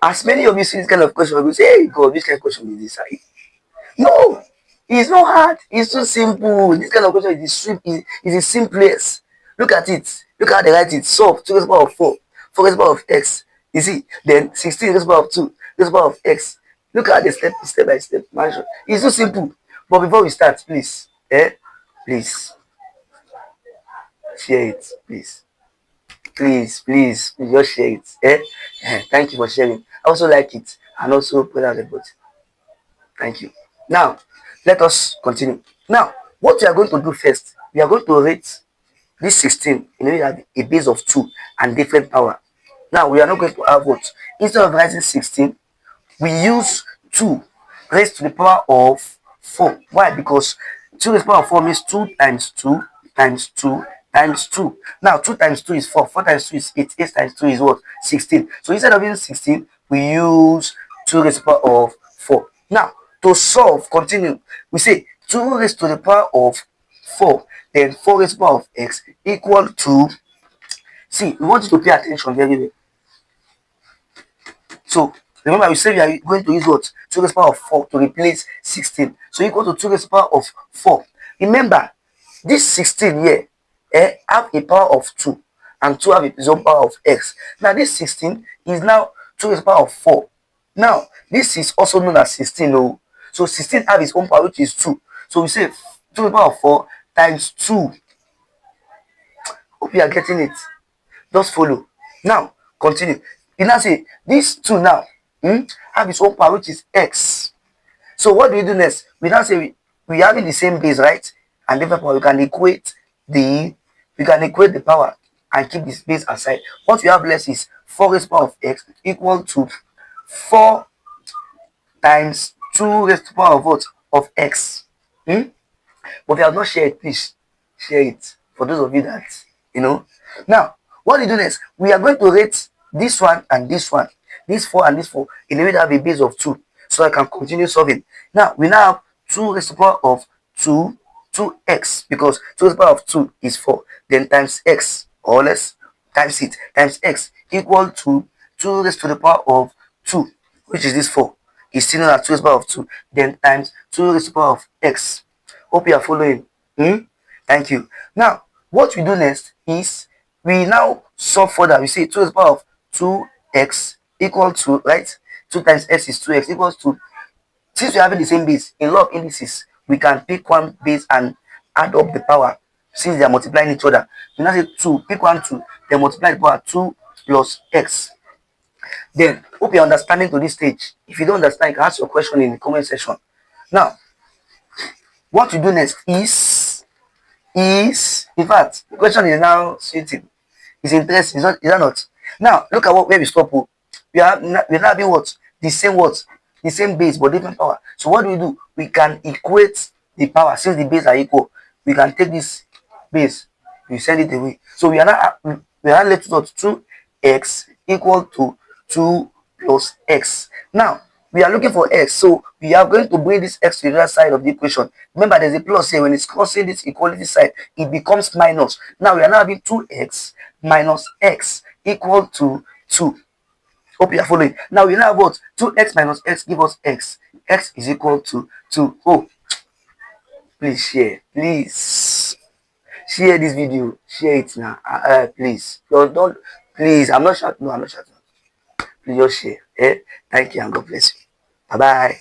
As many of you see this kind of question, you say, hey God, this kind of question is this. No, it's not hard. It's too simple. This kind of question is the simplest. Look at it. Look at how they write it. Solve 2 raised to the power of 4. 4 raised to the power of x. You see? Then 16 raised to the power of 2. Raised to the power of x. Look at the step by step mansion. It's too simple. But before we start, please, please share it. Please, just share it. Thank you for sharing. I also like it and also put out the button. Thank you. Now, let us continue. Now, what we are going to do first, we are going to rate this 16 in a base of 2 and different power. Now, we are not going to have what? Instead of writing 16, we use 2 raised to the power of 4. Why? Because 2 raised to the power of 4 means 2 times 2 times 2 times 2. Now, 2 times 2 is 4. 4 times 2 is 8. 8 times 2 is what? 16. So instead of using 16, we use 2 raised to the power of 4. Now, to solve, continue. We say 2 raised to the power of 4, then 4 raised to the power of x equal to, see, we want you to pay attention very well. So, remember, we said we are going to use what? 2 raised to the power of 4 to replace 16. So, equal to 2 raised to the power of 4. Remember, this 16 here have a power of 2, and 2 have its own power of x. Now, this 16 is now 2 raised to the power of 4. Now, this is also known as 16. Oh. So 16 have its own power, which is 2. So we say 2 to the power of 4 times 2. Hope you are getting it. Just follow. Now, continue. You now say these 2 now have its own power, which is x. So what do we do next? We now say we having the same base, right? And different power. We can equate the power and keep this base aside. What we have left is 4 raised to the power of x equal to 4 times 2 raised to the power of what? Of x. But if you have not shared it, please share it for those of you that Now, what we do next? We are going to rate this one and this one, this 4 and this 4, in a way that have a base of 2, so I can continue solving. Now, we now have 2 raised to the power of 2x, because 2 raised to the power of 2 is 4, then times x, or less times it, times x equal to 2 raised to the power of 2, which is this 4. Is still known as 2 raised to the power of 2, then times 2 raised to the power of x. Hope you are following. Thank you. Now, what we do next is we now solve further. We say 2 raised to the power of 2x equal to, right? 2 times x is 2x equals to, since we're having the same base, in law of indices, we can pick one base and add up the power since they are multiplying each other. We now say 2, pick 1, 2, then multiply the power 2 plus x. Then, hope you're understanding to this stage. If you don't understand, you can ask your question in the comment section. Now, what we do next is, in fact, the question is now sitting. It's interesting, is that not? Now, look at where we stop. We are now having what? The same base, but different power. So what do? We can equate the power. Since the base are equal, we can take this base, we send it away. So we are now left with 2x equal to 2 plus x. Now, we are looking for x, so we are going to bring this x to the other side of the equation. Remember, there's a plus here. When it's crossing this equality side, it becomes minus. Now, we are now having 2x minus x equal to 2. Hope you are following. Now, we now have what? 2x minus x give us x. X is equal to 2. Oh, please share. Please share this video. Share it now. Please. Don't. Please, I'm not shouting. No, I'm not shouting. Please just share. Thank you and God bless you. Bye bye.